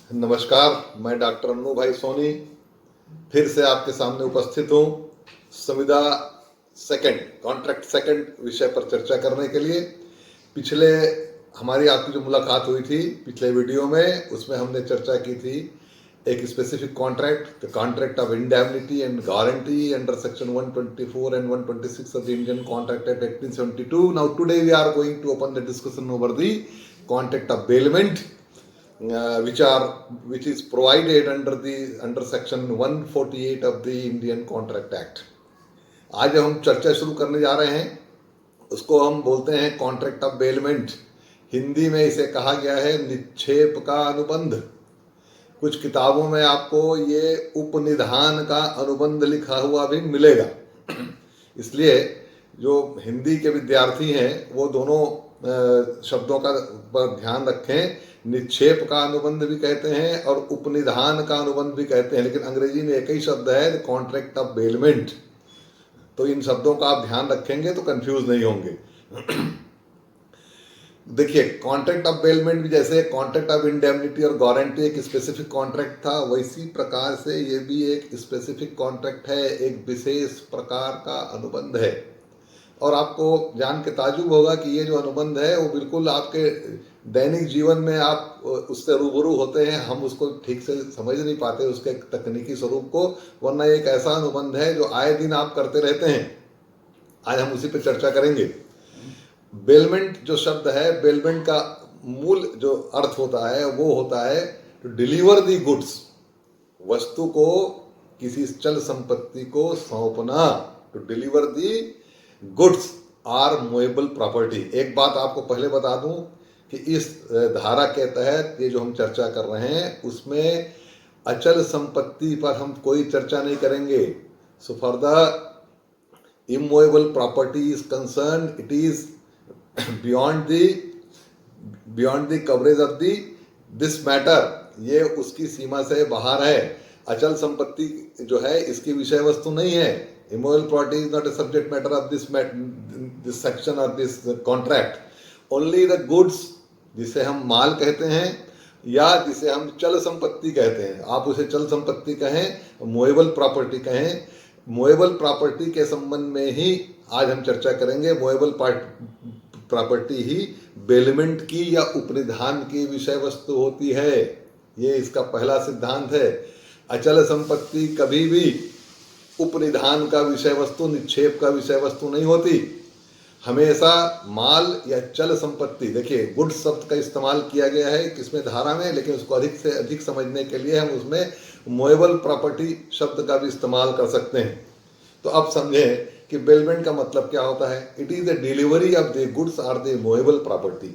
नमस्कार, मैं डॉक्टर अन्नू भाई सोनी फिर से आपके सामने उपस्थित हूँ संविदा सेकंड कॉन्ट्रैक्ट सेकंड विषय पर चर्चा करने के लिए। पिछले हमारी आपकी जो मुलाकात हुई थी पिछले वीडियो में, उसमें हमने चर्चा की थी एक specific contract, the contract of indemnity and guarantee under section 124 and 126 of the Indian Contract Act 1872. Now today we are going to open the discussion over the contract of bailment, which is provided under section 148 of the Indian Contract Act. आज हम चर्चा शुरू करने जा रहे हैं, उसको हम बोलते हैं कॉन्ट्रैक्ट ऑफ बेलमेंट। हिंदी में इसे कहा गया है निक्षेप का अनुबंध। कुछ किताबों में आपको ये उपनिधान का अनुबंध लिखा हुआ भी मिलेगा। इसलिए जो हिंदी के विद्यार्थी हैं वो दोनों शब्दों का पर ध्यान रखें। निक्षेप का अनुबंध भी कहते हैं और उपनिधान का अनुबंध भी कहते हैं, लेकिन अंग्रेजी में एक ही शब्द है, कॉन्ट्रैक्ट ऑफ बेलमेंट। तो इन शब्दों का आप ध्यान रखेंगे तो कंफ्यूज नहीं होंगे। देखिए, कॉन्ट्रैक्ट ऑफ बेलमेंट भी जैसे कॉन्ट्रैक्ट ऑफ इंडेमनिटी और गारंटी एक स्पेसिफिक कॉन्ट्रैक्ट था, वैसी प्रकार से ये भी एक स्पेसिफिक कॉन्ट्रैक्ट है, एक विशेष प्रकार का अनुबंध है। और आपको जान के ताजुब होगा कि ये जो अनुबंध है वो बिल्कुल आपके दैनिक जीवन में आप उससे रूबरू होते हैं, हम उसको ठीक से समझ नहीं पाते उसके तकनीकी स्वरूप को, वरना एक ऐसा अनुबंध है जो आए दिन आप करते रहते हैं। आज हम उसी पे चर्चा करेंगे। बेलमेंट जो शब्द है, बेलमेंट का मूल जो अर्थ होता है वो होता है टू डिलीवर दी गुड्स, वस्तु को किसी चल संपत्ति को सौंपना। To deliver the goods are movable property. एक बात आपको पहले बता दूं कि इस धारा के तहत ये जो हम चर्चा कर रहे हैं उसमें अचल संपत्ति पर हम कोई चर्चा नहीं करेंगे। So for the immovable property is concern, it is beyond the coverage of this matter। ये उसकी सीमा से बाहर है। अचल संपत्ति जो है इसकी विषय वस्तु नहीं है। immovable property is not a subject matter of this section or this contract। only the goods, जिसे हम माल कहते हैं या जिसे हम चल संपत्ति कहते हैं, आप उसे चल संपत्ति कहें, मूवेबल प्रॉपर्टी कहें, मूवेबल प्रॉपर्टी के संबंध में ही आज हम चर्चा करेंगे। मूवेबल प्रॉपर्टी ही बेलमेंट की या उपनिधान की विषय वस्तु होती है। ये इसका पहला सिद्धांत है। अचल संपत्ति कभी भी उपनिधान का विषय वस्तु, निक्षेप का विषय वस्तु नहीं होती। हमेशा माल या चल संपत्ति, देखिए गुड शब्द का इस्तेमाल किया गया है किसमें, धारा में, लेकिन उसको अधिक से अधिक समझने के लिए हम उसमें मूवेबल प्रॉपर्टी शब्द का भी इस्तेमाल कर सकते हैं। तो अब समझें कि बेलमेंट का मतलब क्या होता है। It is the delivery of the goods or the movable property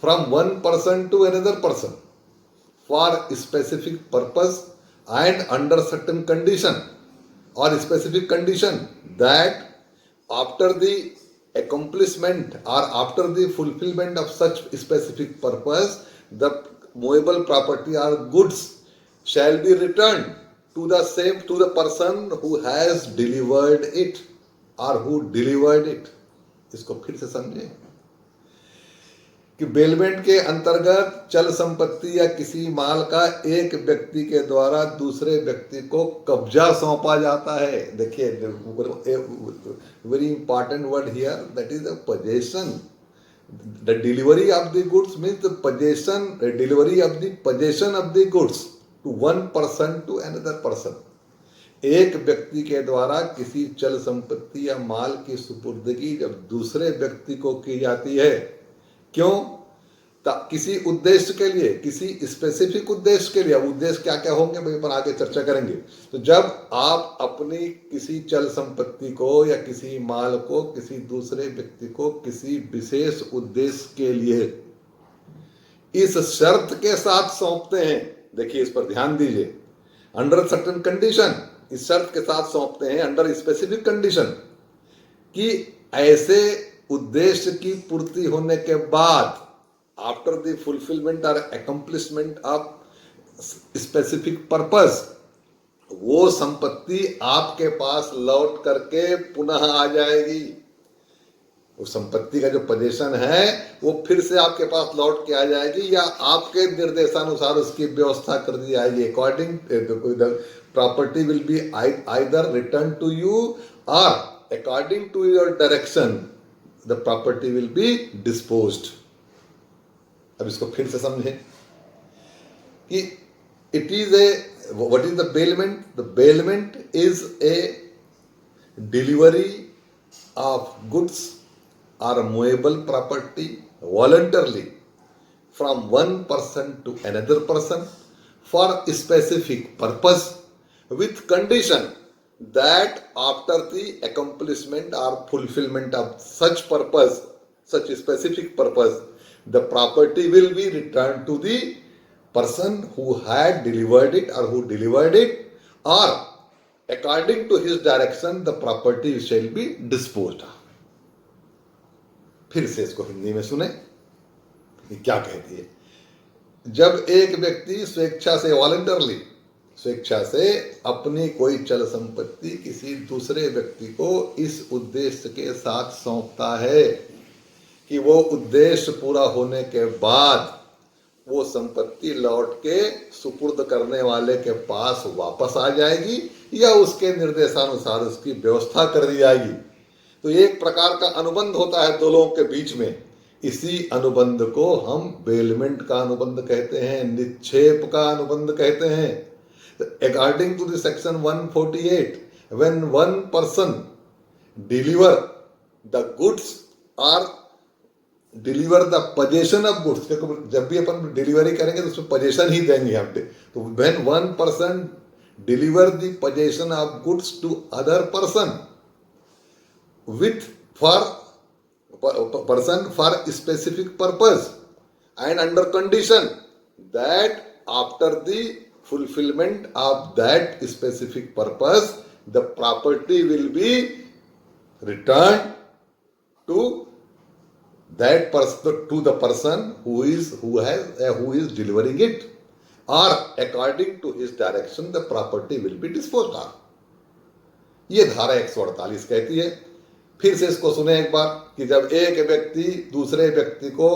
from one person to another person for specific purpose and under certain condition और specific condition that after the accomplishment or after the fulfillment of such specific purpose the movable property or goods shall be returned to the person who has delivered it or who delivered it। इसको फिर से समझें कि bailment के अंतर्गत चल संपत्ति या किसी माल का एक व्यक्ति के द्वारा दूसरे व्यक्ति को कब्जा सौंपा जाता है। देखिए, very important word here, that is the possession. The delivery of the goods means the possession, delivery of the possession of the goods to one person to another person. एक व्यक्ति के द्वारा किसी चल संपत्ति या माल की सुपुर्दगी जब दूसरे व्यक्ति को की जाती है, क्यों? किसी उद्देश्य के लिए, किसी स्पेसिफिक उद्देश्य के लिए। अब उद्देश्य क्या क्या होंगे भाई पर आगे चर्चा करेंगे। तो जब आप अपनी किसी चल संपत्ति को या किसी माल को किसी दूसरे व्यक्ति को किसी विशेष उद्देश्य के लिए इस शर्त के साथ सौंपते हैं, देखिए इस पर ध्यान दीजिए, अंडर सर्टेन कंडीशन, इस शर्त के साथ सौंपते हैं अंडर स्पेसिफिक कंडीशन कि ऐसे उद्देश्य की पूर्ति होने के बाद आफ्टर द फुलफिलमेंट और अकम्प्लिशमेंट ऑफ स्पेसिफिक पर्पस वो संपत्ति आपके पास लौट करके पुनः आ जाएगी। उस संपत्ति का जो पोजीशन है वो फिर से आपके पास लौट के आ जाएगी या आपके निर्देशानुसार उसकी व्यवस्था कर दी जाएगी। According the property will be either return to you और according to your direction the property will be disposed. अब इसको फिर से समझें कि it is a what is the bailment? The bailment is a delivery of goods or movable property voluntarily from one person to another person for a specific purpose with condition that after the accomplishment or fulfillment of such purpose, such a specific purpose, the property will be returned to the person who had delivered it or who delivered it, or according to his direction the property shall be disposed of। फिर से इसको हिंदी में सुने ये क्या कहती है। जब एक व्यक्ति स्वेच्छा से वॉलंटरली स्वेच्छा से अपनी कोई चल संपत्ति किसी दूसरे व्यक्ति को इस उद्देश्य के साथ सौंपता है कि वो उद्देश्य पूरा होने के बाद वो संपत्ति लौट के सुपुर्द करने वाले के पास वापस आ जाएगी या उसके निर्देशानुसार उसकी व्यवस्था कर दी जाएगी, तो एक प्रकार का अनुबंध होता है दो लोगों के बीच में। इसी अनुबंध को हम बेलमेंट का अनुबंध कहते हैं, निक्षेप का अनुबंध कहते हैं। According to the section 148, when one person deliver the goods और deliver the possession of goods, जब भी अपन डिलीवरी करेंगे तो उसमें पोजेशन ही देंगे हम पे, तो when one person deliver the possession of goods to other person with for person for specific purpose and under condition that after the fulfillment of that specific purpose the property will be returned to that person, to the person who is delivering it, or according to his direction the property will be disposed of। ये धारा 148 कहती है। फिर से इसको सुने एक बार कि जब एक व्यक्ति दूसरे व्यक्ति को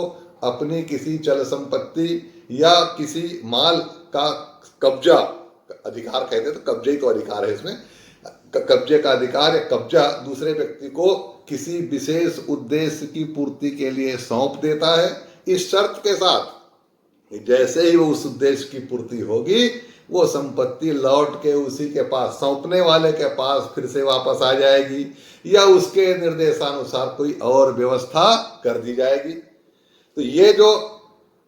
अपनी किसी चल संपत्ति या किसी माल का कब्जा, अधिकार कहते हैं तो कब्जे को अधिकार है इसमें, कब्जे का अधिकार या कब्जा दूसरे व्यक्ति को किसी विशेष उद्देश्य की पूर्ति के लिए सौंप देता है, इस शर्त के साथ कि जैसे ही वो उस उद्देश्य की पूर्ति होगी वो संपत्ति लौट के उसी के पास, सौंपने वाले के पास फिर से वापस आ जाएगी या उसके निर्देशानुसार कोई और व्यवस्था कर दी जाएगी। तो ये जो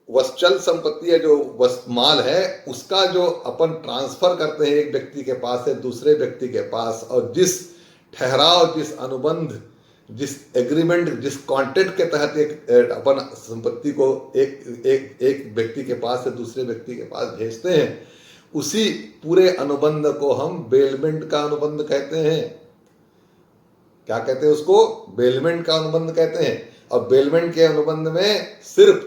वस्तुचल संपत्ति है, जो माल है, उसका जो अपन ट्रांसफर करते हैं एक व्यक्ति के पास से दूसरे व्यक्ति के पास, और जिस ठहराव, जिस अनुबंध, जिस एग्रीमेंट, जिस कॉन्ट्रैक्ट के तहत एक अपन संपत्ति को एक व्यक्ति के पास से दूसरे व्यक्ति के पास भेजते हैं, उसी पूरे अनुबंध को हम बेलमेंट का अनुबंध कहते हैं। क्या कहते हैं उसको? बेलमेंट का अनुबंध कहते हैं। और बेलमेंट के अनुबंध में सिर्फ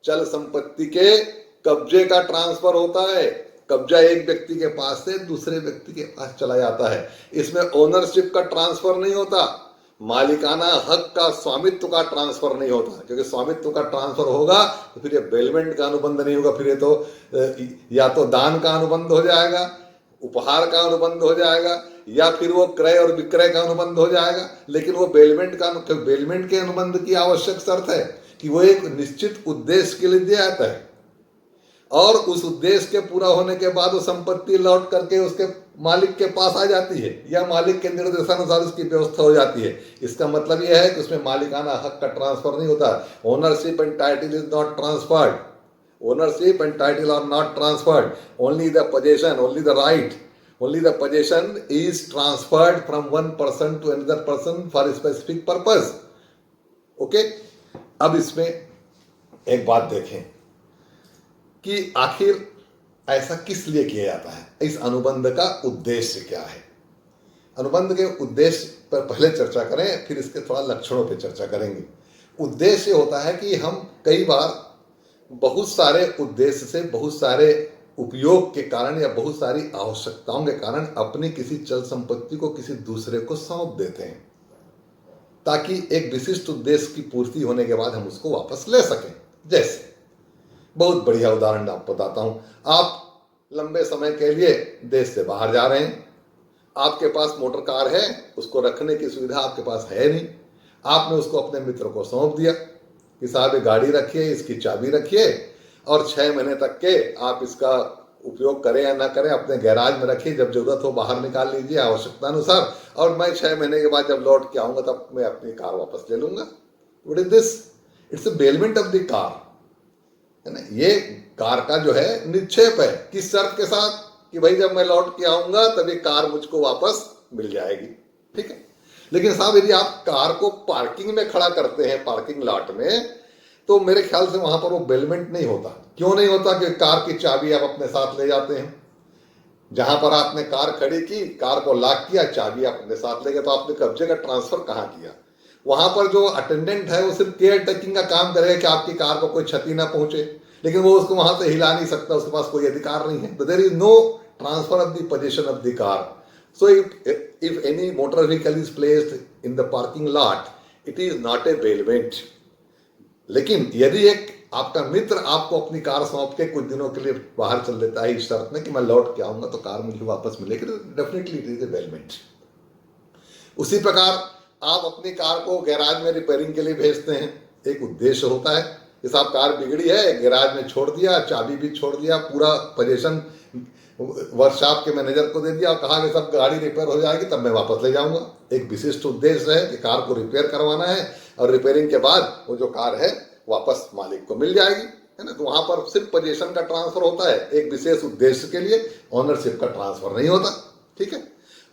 चल संपत्ति के कब्जे का ट्रांसफर होता है, कब्जा एक व्यक्ति के पास से दूसरे व्यक्ति के पास चला जाता है। इसमें ओनरशिप का ट्रांसफर नहीं होता, मालिकाना हक का, स्वामित्व का ट्रांसफर नहीं होता, क्योंकि स्वामित्व का ट्रांसफर होगा तो फिर ये बेलमेंट का अनुबंध नहीं होगा, फिर ये तो या तो दान का अनुबंध हो जाएगा, उपहार का अनुबंध हो जाएगा, या फिर वो क्रय और विक्रय का अनुबंध हो जाएगा। लेकिन वो बेलमेंट के अनुबंध की आवश्यक शर्त है कि वो एक निश्चित उद्देश्य के लिए दिया जाता है और उस उद्देश्य के पूरा होने के बाद वो संपत्ति लौट करके उसके मालिक के पास आ जाती है या मालिक के निर्देशानुसार उसकी व्यवस्था हो जाती है। इसका मतलब यह है कि उसमें मालिकाना हक का ट्रांसफर नहीं होता। Ownership and title is not transferred, ownership and title are not transferred, only the possession, only the right, only the possession is transferred from one person to another person for a specific purpose। Okay, अब इसमें एक बात देखें कि आखिर ऐसा किस लिए किया जाता है, इस अनुबंध का उद्देश्य क्या है। अनुबंध के उद्देश्य पर पहले चर्चा करें, फिर इसके थोड़ा लक्षणों पर चर्चा करेंगे। उद्देश्य होता है कि हम कई बार बहुत सारे उद्देश्य से, बहुत सारे उपयोग के कारण या बहुत सारी आवश्यकताओं के कारण अपनी किसी चल संपत्ति को किसी दूसरे को सौंप देते हैं। ताकि एक विशिष्ट उद्देश्य की पूर्ति होने के बाद हम उसको वापस ले सकें। जैसे बहुत बढ़िया उदाहरण आपको बताता हूं। आप लंबे समय के लिए देश से बाहर जा रहे हैं, आपके पास मोटर कार है, उसको रखने की सुविधा आपके पास है नहीं, आपने उसको अपने मित्र को सौंप दिया कि साहब ये गाड़ी रखिए, इसकी चाबी रखिए और 6 महीने तक के आप इसका उपयोग करें या ना करें अपने गैराज में रखिए, जब जरूरत हो बाहर निकाल लीजिए आवश्यकता अनुसार, और मैं 6 महीने के बाद जब लौट के आऊंगा तब मैं अपनी कार वापस ले लूंगा। What is this? It's a bailment of the car, है ना। ये कार का जो है निक्षेप है, किस शर्त के साथ कि भाई जब मैं लौट के आऊंगा तब ये कार मुझको वापस मिल जाएगी, ठीक है। लेकिन साहब यदि आप कार को पार्किंग में खड़ा करते हैं, पार्किंग लॉट में, तो मेरे ख्याल से वहां पर वो बेलमेंट नहीं होता। क्यों नहीं होता? कि कार की चाबी आप अपने साथ ले जाते हैं, जहां पर आपने कार खड़ी की, कार को लॉक किया, चाबी आप अपने साथ ले गए, तो आपने कब्जे का ट्रांसफर कहां किया? वहां पर जो अटेंडेंट है वो सिर्फ केयर टेकिंग का काम करेगा कि आपकी कार को कोई क्षति ना पहुंचे, लेकिन वो उसको वहां से हिला नहीं सकता, उसके पास कोई अधिकार नहीं है। There is no transfer of the position of the car. So if any motor vehicle is placed in the parking lot, it is not a bailment. लेकिन यदि एक आपका मित्र आपको अपनी कार सौंप के कुछ दिनों के लिए बाहर चल देता है इस शर्त में कि मैं लौट के आऊंगा तो कार मुझे वापस मिलेगी, तो definitely it is A bailment. उसी प्रकार आप अपनी कार को गैराज में रिपेयरिंग के लिए भेजते हैं, एक उद्देश्य होता है कि साहब कार बिगड़ी है, गैराज में छोड़ दिया, चाबी भी छोड़ दिया, पूरा पोजीशन वर्कशॉप के मैनेजर को दे दिया और कहा कि सब गाड़ी रिपेयर हो जाएगी तब मैं वापस ले जाऊंगा। एक विशिष्ट उद्देश्य है कि कार को रिपेयर करवाना है और रिपेयरिंग के बाद वो जो कार है वापस मालिक को मिल जाएगी, है ना। तो वहां पर सिर्फ पोजीशन का ट्रांसफर होता है, एक विशेष उद्देश्य के लिए ओनरशिप का ट्रांसफर नहीं होता, ठीक है।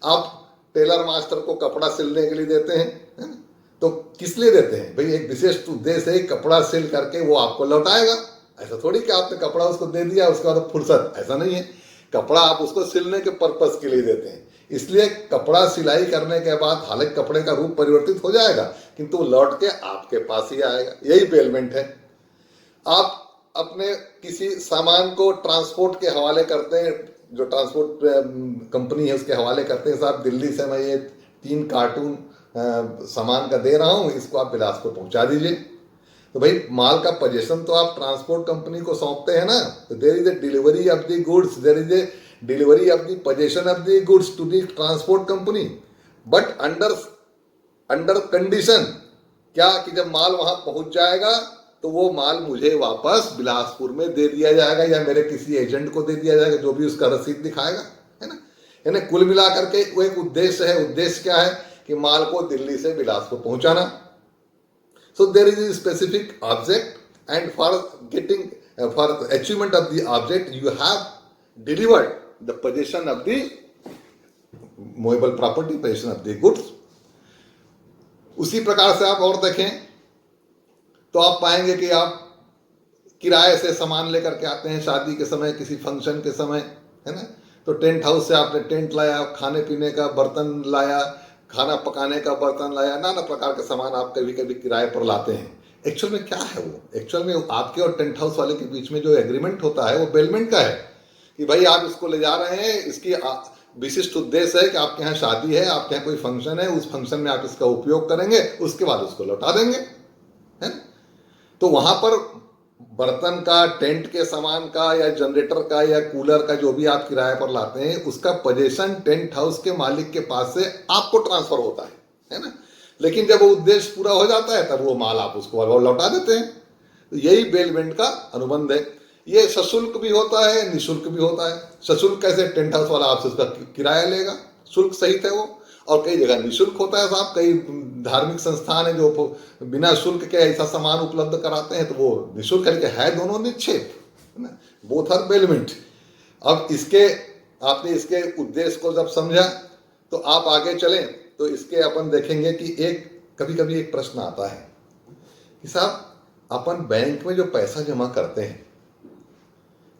आप टेलर मास्टर को कपड़ा सिलने के लिए देते हैं, है ना, तो किस लिए देते हैं? भाई एक विशेष उद्देश्य है, कपड़ा सिल करके वो आपको लौटाएगा। ऐसा थोड़ी कि आपने कपड़ा उसको दे दिया उसके बाद फुर्सत, ऐसा नहीं है। कपड़ा आप उसको सिलने के पर्पस के लिए देते हैं, इसलिए कपड़ा सिलाई करने के बाद हालांकि कपड़े का रूप परिवर्तित हो जाएगा किंतु वो लौट के आपके पास ही आएगा। यही बेलमेंट है। आप अपने किसी सामान को ट्रांसपोर्ट के हवाले करते हैं, जो ट्रांसपोर्ट कंपनी है उसके हवाले करते हैं, साहब दिल्ली से मैं ये 3 कार्टून सामान का दे रहा हूँ, इसको आप बिलासपुर पहुंचा दीजिए। तो भाई माल का पोजीशन तो आप ट्रांसपोर्ट कंपनी को सौंपते हैं ना, तो there is a delivery of the goods, there is a delivery of the position of the goods to the transport company, but under condition क्या कि जब माल वहां पहुंच जाएगा तो वो माल मुझे वापस बिलासपुर में दे दिया जाएगा या मेरे किसी एजेंट को दे दिया जाएगा जो भी उसका रसीद दिखाएगा, है ना। यानी कुल मिलाकर के वो एक उद्देश्य है। उद्देश्य क्या है कि माल को दिल्ली से बिलासपुर पहुंचाना। So there is a specific object, and for the achievement of the object, you have delivered the possession of the movable property, possession of the goods. उसी प्रकार से आप और देखें तो आप पाएंगे कि आप किराए से सामान लेकर के आते हैं शादी के समय, किसी फंक्शन के समय, है ना। तो टेंट हाउस से आपने टेंट लाया, खाने पीने का बर्तन लाया, खाना पकाने का बर्तन लाया, नाना प्रकार के सामान आप कभी कभी किराए पर लाते हैं। एक्चुअल में क्या है वो? एक्चुअल में आपके और टेंट हाउस वाले के बीच में जो एग्रीमेंट होता है वो बेलमेंट का है कि भाई आप इसको ले जा रहे हैं, इसकी विशिष्ट उद्देश्य है कि आपके यहाँ शादी है, आपके यहाँ कोई फंक्शन है, उस फंक्शन में आप इसका उपयोग करेंगे, उसके बाद उसको लौटा देंगे, है। तो वहां पर बर्तन का, टेंट के सामान का या जनरेटर का या कूलर का जो भी आप किराए पर लाते हैं उसका पोजीशन टेंट हाउस के मालिक के पास से आपको ट्रांसफर होता है ना। लेकिन जब वो उद्देश्य पूरा हो जाता है तब वो माल आप उसको लौटा देते हैं। तो यही बेलमेंट का अनुबंध है। ये सशुल्क भी होता है, निःशुल्क भी होता है। सशुल्क कैसे? टेंट हाउस वाला आपसे उसका किराया लेगा, शुल्क सहित है वो। और कई जगह निःशुल्क होता है साहब, कई धार्मिक संस्थान है जो बिना शुल्क के ऐसा सामान उपलब्ध कराते हैं, तो वो निःशुल्क है दोनों निक्षेप, है ना। Both are bailment. अब इसके आपने इसके उद्देश्य को जब समझा तो आप आगे चलें तो इसके अपन देखेंगे कि एक कभी कभी एक प्रश्न आता है कि साहब अपन बैंक में जो पैसा जमा करते हैं,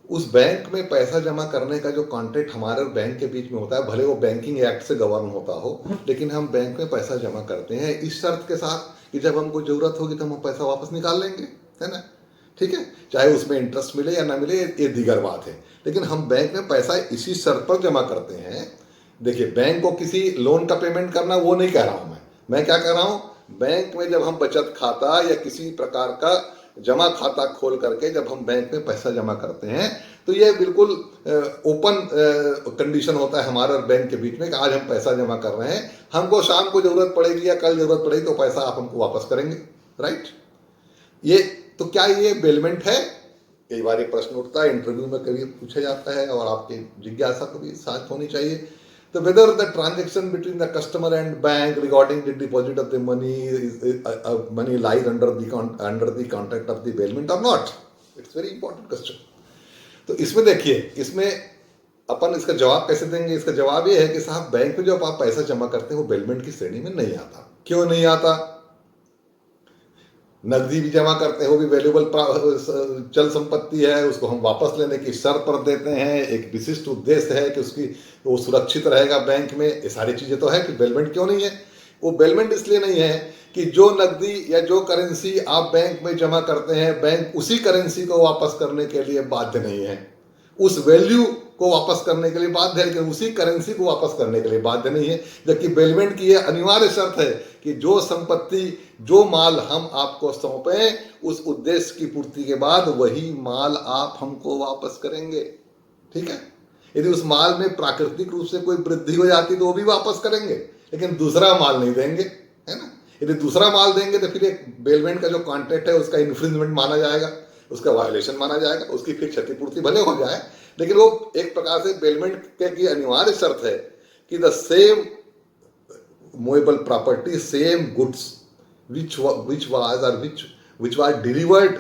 उस बैंक में पैसा जमा करने का जो कॉन्ट्रैक्ट हमारे और बैंक के बीच में होता है, भले वो बैंकिंग एक्ट से गवर्न होता हो, लेकिन हम बैंक में पैसा जमा करते हैं इस शर्त के साथ कि जब हमको जरूरत होगी तो हम पैसा वापस निकाल लेंगे, है ना। ठीक है, चाहे उसमें इंटरेस्ट मिले या ना मिले ये दीगर बात है, लेकिन हम बैंक में पैसा इसी शर्त पर जमा करते हैं। देखिए, बैंक को किसी लोन का पेमेंट करना वो नहीं कह रहा हूं मैं क्या कह रहा हूं, बैंक में जब हम बचत खाता या किसी प्रकार का जमा खाता खोल करके जब हम बैंक में पैसा जमा करते हैं तो ये बिल्कुल ओपन कंडीशन होता है हमारे और बैंक के बीच में कि आज हम पैसा जमा कर रहे हैं, हमको शाम को जरूरत पड़ेगी या कल जरूरत पड़ेगी तो पैसा आप हमको वापस करेंगे, राइट। ये तो क्या ये बेलमेंट है? कई बार ये प्रश्न उठता है, इंटरव्यू में कभी पूछा जाता है और आपकी जिज्ञासा को भी साथ होनी चाहिए। तो whether the transaction between the customer and bank regarding the deposit of the money money lies under the contract of the bailment or not, it's very important question। तो इसमें देखिए, इसमें अपन इसका जवाब कैसे देंगे? इसका जवाब ये है कि साहब बैंक में जब आप पैसा जमा करते हैं वो बेलमेंट की श्रेणी में नहीं आता। क्यों नहीं आता? नकदी भी जमा करते हैं, वो भी वैल्यूएबल चल संपत्ति है, उसको हम वापस लेने की शर्त पर देते हैं, एक विशिष्ट उद्देश्य है कि उसकी वो सुरक्षित रहेगा बैंक में, ये सारी चीजें तो है। कि बेलमेंट क्यों नहीं है? वो बेलमेंट इसलिए नहीं है कि जो नकदी या जो करेंसी आप बैंक में जमा करते हैं, बैंक उसी करेंसी को वापस करने के लिए बाध्य नहीं है, उस वैल्यू को वापस करने के लिए बाध्य है, लेकिन उसी करेंसी को वापस करने के लिए बाध्य नहीं है। जबकि बेलमेंट की यह अनिवार्य शर्त है कि जो संपत्ति, जो माल हम आपको सौंपें, उस उद्देश्य की पूर्ति के बाद वही माल आप हमको वापस करेंगे, ठीक है। यदि उस माल में प्राकृतिक रूप से कोई वृद्धि हो जाती तो वो भी वापस करेंगे, लेकिन दूसरा माल नहीं देंगे, है ना। यदि दूसरा माल देंगे तो फिर एक बेलमेंट का जो कॉन्ट्रैक्ट है उसका इन्फ्रिंजमेंट माना जाएगा, उसका वायलेशन माना जाएगा, उसकी फिर क्षतिपूर्ति भले हो जाए, लेकिन वो एक प्रकार से बेलमेंट की अनिवार्य शर्त है कि the same movable property, same goods which were delivered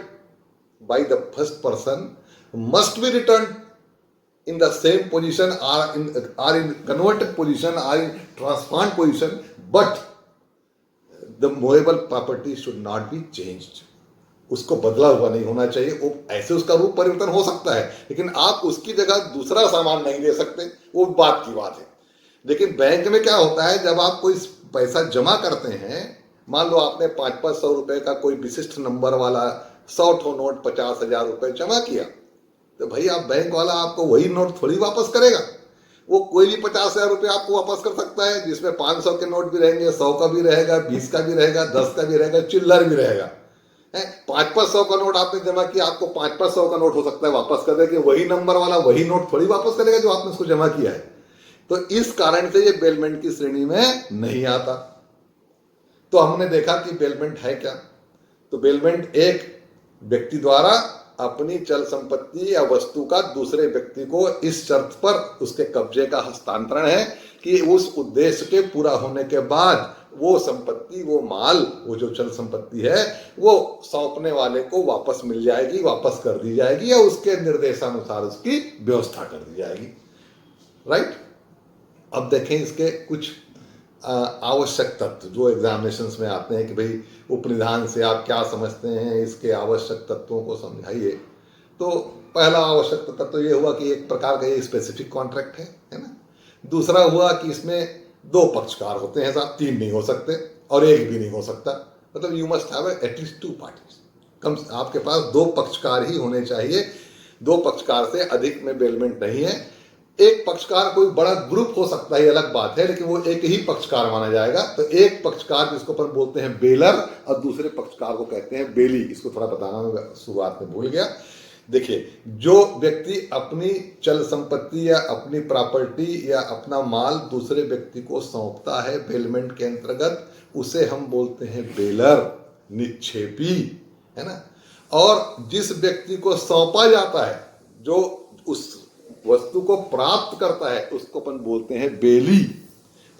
by the first person must be returned in the same position or in converted position or in transformed position, but the movable property should not be changed। उसको बदला हुआ नहीं होना चाहिए। वो ऐसे उसका रूप परिवर्तन हो सकता है, लेकिन आप उसकी जगह दूसरा सामान नहीं ले सकते, वो बात की बात है। लेकिन बैंक में क्या होता है, जब आप कोई पैसा जमा करते हैं, मान लो आपने 500-500 रुपए का कोई विशिष्ट नंबर वाला 100 ठो नोट 50,000 रुपए जमा किया, तो भाई आप बैंक वाला आपको वही नोट थोड़ी वापस करेगा। वो कोई भी 50,000 रुपये आपको वापस कर सकता है, जिसमें 500 के नोट भी रहेंगे, 100 का भी रहेगा, 20 का भी रहेगा, 10 का भी रहेगा, चिल्लर भी रहेगा। 500 का नोट आपने जमा किया, आपको 500 का नोट हो सकता है वापस कर दे, वही नंबर वाला वही नोट थोड़ी वापस करेगा जो आपने उसको जमा किया है। तो इस कारण से ये बेलमेंट की श्रेणी में नहीं आता। तो हमने देखा कि बेलमेंट है क्या। तो बेलमेंट एक व्यक्ति द्वारा अपनी चल संपत्ति या वस्तु का दूसरे व्यक्ति को इस शर्त पर उसके कब्जे का हस्तांतरण है कि उस उद्देश्य के पूरा होने के बाद वो संपत्ति, वो माल, वो जो चल संपत्ति है वो सौंपने वाले को वापस मिल जाएगी, वापस कर दी जाएगी या उसके निर्देशानुसार उसकी व्यवस्था कर दी जाएगी, राइट। अब देखें इसके कुछ आवश्यक तत्व जो एग्जामिनेशंस में आते हैं कि भाई उपनिधान से आप क्या समझते हैं, इसके आवश्यक तत्वों को समझाइए। तो पहला आवश्यक तत्व तो ये हुआ कि एक प्रकार का ये स्पेसिफिक कॉन्ट्रैक्ट है ना। दूसरा हुआ कि इसमें 2 पक्षकार होते हैं साहब, 3 नहीं हो सकते और 1 भी नहीं हो सकता। मतलब you must have at least 2 parties, कम आपके पास 2 पक्षकार ही होने चाहिए। 2 पक्षकार से अधिक में बेलमेंट नहीं है। एक पक्षकार कोई बड़ा ग्रुप हो सकता है, अलग बात है, लेकिन वो एक ही पक्षकार माना जाएगा। तो एक पक्षकार जिसको अपन बोलते हैं बेलर और दूसरे पक्षकार को कहते हैं बेली। इसको थोड़ा बताना मैं शुरुआत में भूल गया। देखिए, जो व्यक्ति अपनी चल संपत्ति या अपनी प्रॉपर्टी या अपना माल दूसरे व्यक्ति को सौंपता है बेलमेंट के अंतर्गत, उसे हम बोलते हैं बेलर, निक्षेपी, है ना। और जिस व्यक्ति को सौंपा जाता है, जो उस वस्तु को प्राप्त करता है, उसको अपन बोलते हैं बेली।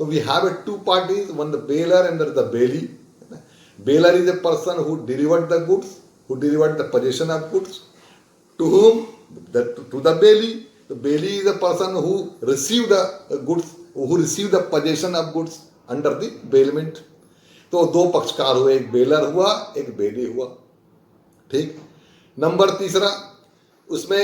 तो we have 2 parties, one the bailor and the bailee. Bailor is a person who delivered the goods, who delivered the position of goods to whom? To the bailey. The bailey is a person who received the goods, who received the possession of goods under the bailment. तो 2 पक्षकार हुए, एक baler हुआ, एक बेली हुआ, ठीक। Number तीसरा, उसमें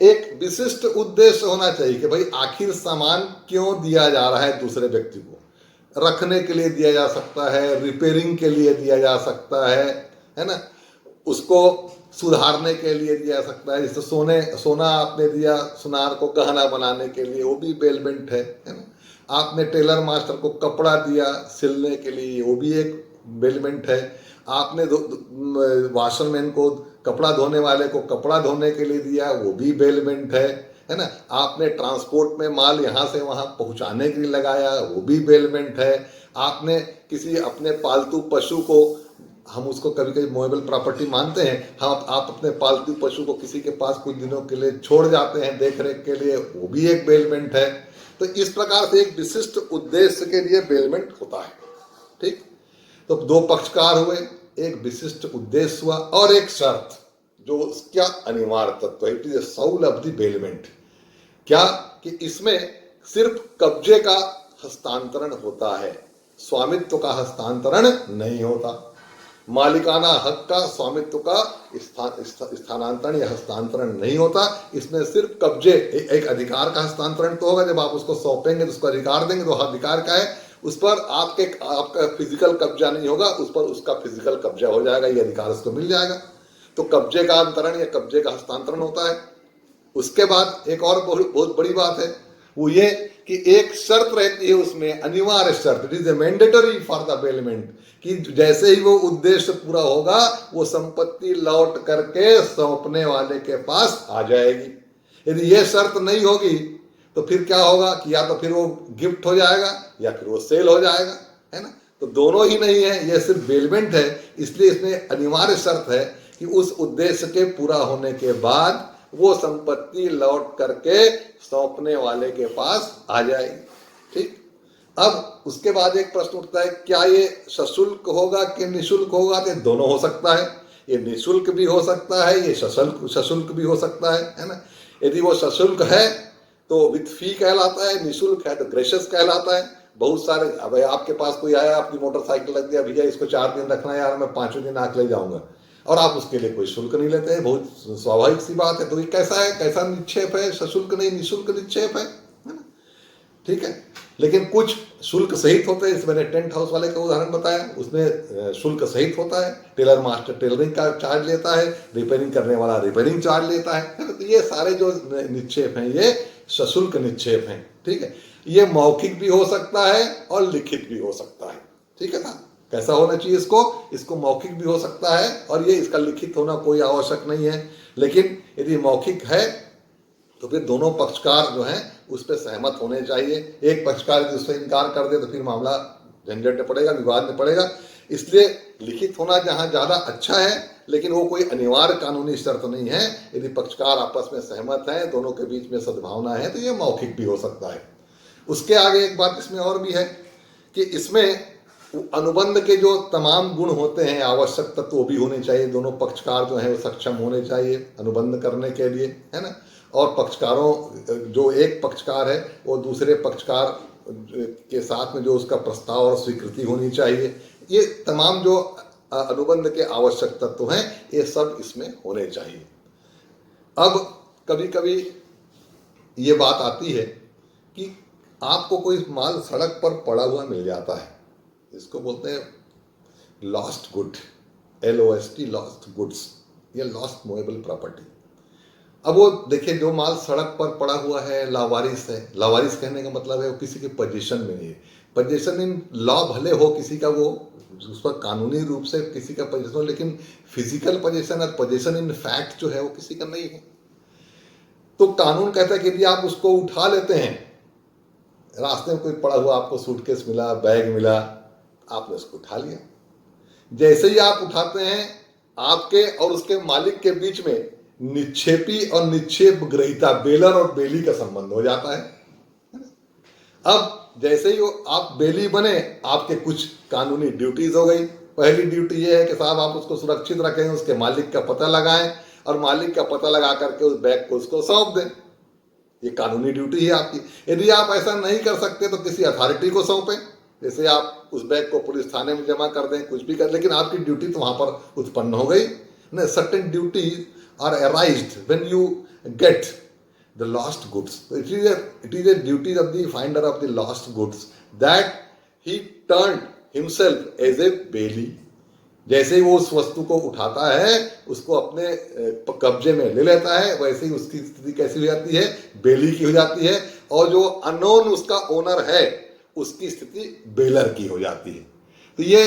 एक विशिष्ट उद्देश्य होना चाहिए कि भाई आखिर सामान क्यों दिया जा रहा है दूसरे व्यक्ति को। रखने के लिए दिया जा सकता है, रिपेयरिंग के लिए दिया जा सकता है ना। उसको सुधारने के लिए दिया जा सकता है, जैसे सोना आपने दिया सुनार को गहना बनाने के लिए, वो भी बेलमेंट है ना। आपने टेलर मास्टर को कपड़ा दिया सिलने के लिए, वो भी एक बेलमेंट है। आपने वॉशरमैन को, कपड़ा धोने वाले को कपड़ा धोने के लिए दिया, वो भी बेलमेंट है ना। आपने ट्रांसपोर्ट में माल यहाँ से वहाँ पहुँचाने के लिए लगाया, वो भी बेलमेंट है। आपने किसी अपने पालतू पशु को, हम उसको कभी कभी मूवेबल प्रॉपर्टी मानते हैं, हाँ, आप अपने पालतू पशु को किसी के पास कुछ दिनों के लिए छोड़ जाते हैं देख रेख के लिए, वो भी एक बेलमेंट है। तो इस प्रकार से एक विशिष्ट उद्देश्य के लिए बेलमेंट होता है। ठीक, तो दो पक्षकार हुए, एक विशिष्ट उद्देश्य हुआ और एक शर्त जो क्या अनिवार्य तत्व है। It is soul of the bailment. क्या कि इसमें सिर्फ कब्जे का हस्तांतरण होता है, स्वामित्व का हस्तांतरण नहीं होता। मालिकाना हक का, स्वामित्व का स्थानांतरण या हस्तांतरण नहीं होता। इसमें सिर्फ कब्जे, एक अधिकार का हस्तांतरण तो होगा, जब आप उसको सौंपेंगे तो उसको अधिकार देंगे, तो अधिकार का है, उस पर आपका फिजिकल कब्जा नहीं होगा, उस पर उसका फिजिकल कब्जा हो जाएगा, ये अधिकार उसको मिल जाएगा। तो कब्जे का अंतरण या कब्जे का हस्तांतरण होता है। उसके बाद एक और बहुत बड़ी बात है, वो ये कि एक शर्त रहती है उसमें, अनिवार्य शर्त, it is A mandatory for the bailment, कि जैसे ही वो उद्देश्य पूरा होगा वो संपत्ति लौट करके सौंपने वाले के पास आ जाएगी। यदि ये शर्त नहीं होगी तो फिर क्या होगा कि या तो फिर वो गिफ्ट हो जाएगा या फिर वो सेल हो जाएगा, है ना। तो दोनों ही नहीं है, ये सिर्फ बेलमेंट है। इसलिए इसमें अनिवार्य शर्त है कि उस उद्देश्य के पूरा होने के बाद वो संपत्ति लौट करके सौंपने वाले के पास आ जाएगी। ठीक, अब उसके बाद एक प्रश्न उठता है, क्या ये सशुल्क होगा कि निशुल्क होगा? तो दोनों हो सकता है, ये निशुल्क भी हो सकता है, ये सशुल्क भी हो सकता है ना। यदि वो सशुल्क है तो विथ फी कहलाता है, निशुल्क है तो ग्रेशियस कहलाता है। बहुत सारे, अब आपके पास कोई आया, आपकी मोटरसाइकिल लग गया, भैया इसको 4 दिन रखना है यार, मैं 5वें दिन आके ले जाऊंगा, और आप उसके लिए कोई शुल्क नहीं लेते हैं, बहुत स्वाभाविक सी बात है। तो ये कैसा है, कैसा निक्षेप है? सशुल्क नहीं, निशुल्क निक्षेप है ना। ठीक है, लेकिन कुछ शुल्क सहित होते हैं। मैंने टेंट हाउस वाले का उदाहरण बताया, उसमें शुल्क सहित होता है। टेलर मास्टर टेलरिंग का चार्ज लेता है, रिपेयरिंग करने वाला रिपेयरिंग चार्ज लेता है। तो ये सारे जो निक्षेप हैं ये सशुल्क निक्षेप हैं। ठीक है, ये मौखिक भी हो सकता है और लिखित भी हो सकता है। ठीक है ना, कैसा होना चाहिए इसको मौखिक भी हो सकता है और ये इसका लिखित होना कोई आवश्यक नहीं है। लेकिन यदि मौखिक है तो फिर दोनों पक्षकार जो हैं उस पर सहमत होने चाहिए। एक पक्षकार यदि उससे इनकार कर दे तो फिर मामला झंझट में पड़ेगा, विवाद में पड़ेगा। इसलिए लिखित होना जहाँ ज़्यादा अच्छा है, लेकिन वो कोई अनिवार्य कानूनी शर्त नहीं है। यदि पक्षकार आपस में सहमत हैं, दोनों के बीच में सद्भावना है, तो ये मौखिक भी हो सकता है। उसके आगे एक बात इसमें और भी है कि इसमें अनुबंध के जो तमाम गुण होते हैं, आवश्यक तत्व वो भी होने चाहिए। दोनों पक्षकार जो हैं वो सक्षम होने चाहिए अनुबंध करने के लिए, है ना। और पक्षकारों, जो एक पक्षकार है वो दूसरे पक्षकार के साथ में जो उसका प्रस्ताव और स्वीकृति होनी चाहिए। ये तमाम जो अनुबंध के आवश्यक तत्व हैं ये सब इसमें होने चाहिए। अब कभी कभी ये बात आती है कि आपको कोई माल सड़क पर पड़ा हुआ मिल जाता है, इसको बोलते हैं lost good, LOST, lost goods, ये लॉस्ट मूवेबल प्रॉपर्टी। अब वो देखिए, जो माल सड़क पर पड़ा हुआ है लावारिस है। लावारिस कहने का मतलब है वो किसी के पोजीशन में नहीं है। पोजीशन इन लॉ भले हो किसी का, वो उस पर कानूनी रूप से किसी का पोजीशन हो, लेकिन फिजिकल पोजीशन और पोजीशन इन फैक्ट जो है वो किसी का नहीं है। तो कानून कहता है कि यदि आप उसको उठा लेते हैं, रास्ते में कोई पड़ा हुआ आपको सूटकेस मिला, बैग मिला, आपने उसको उठा लिया। जैसे ही आप उठाते हैं, आपके और उसके मालिक के बीच में निक्षेपी और निक्षेप ग्रहीता, बेलर और बेली का संबंध हो जाता है। अब जैसे ही आप बेली बने, आपके कुछ कानूनी ड्यूटीज हो गई। पहली ड्यूटी ये है कि साहब आप उसको सुरक्षित रखें, उसके मालिक का पता लगाएं और मालिक का पता लगा करके उस बैग को उसको सौंप दें। ये कानूनी ड्यूटी है आपकी। यदि आप ऐसा नहीं कर सकते तो किसी अथॉरिटी को सौंपें, जैसे आप उस बैग को पुलिस थाने में जमा कर दें, कुछ भी कर, लेकिन आपकी ड्यूटी तो वहां पर उत्पन्न हो गई ना। Certain duties are arised when you get the lost goods. So it is a duty of the finder of the lost goods that he turned himself as a bailey. जैसे ही वो उस वस्तु को उठाता है, उसको अपने कब्जे में ले लेता है, वैसे ही उसकी स्थिति कैसी हो जाती है? बेली की हो जाती है। और जो अननोन उसका ओनर है, उसकी स्थिति बेलर की हो जाती है। तो ये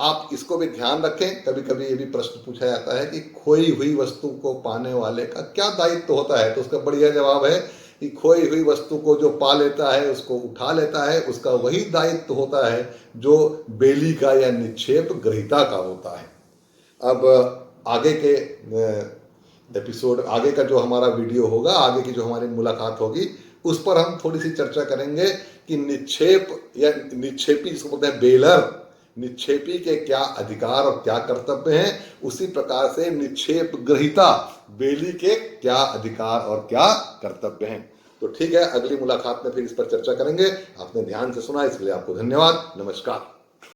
आप इसको भी ध्यान रखें। कभी कभी ये भी प्रश्न पूछा जाता है कि खोई हुई वस्तु को पाने वाले का क्या दायित्व होता है, तो उसका बढ़िया जवाब है कि खोई हुई वस्तु को जो पा लेता है, उसको उठा लेता है, उसका वही दायित्व होता है जो बेली का या निक्षेप ग्रहीता का होता है। अब आगे के एपिसोड, आगे का जो हमारा वीडियो होगा, आगे की जो हमारी मुलाकात होगी, उस पर हम थोड़ी सी चर्चा करेंगे कि निक्षेप या निक्षेपी, जिसको बोलते हैं बेलर, निक्षेपी के क्या अधिकार और क्या कर्तव्य हैं, उसी प्रकार से निक्षेप ग्रहीता बेली के क्या अधिकार और क्या कर्तव्य हैं। तो ठीक है, अगली मुलाकात में फिर इस पर चर्चा करेंगे। आपने ध्यान से सुना, इसके लिए आपको धन्यवाद। नमस्कार।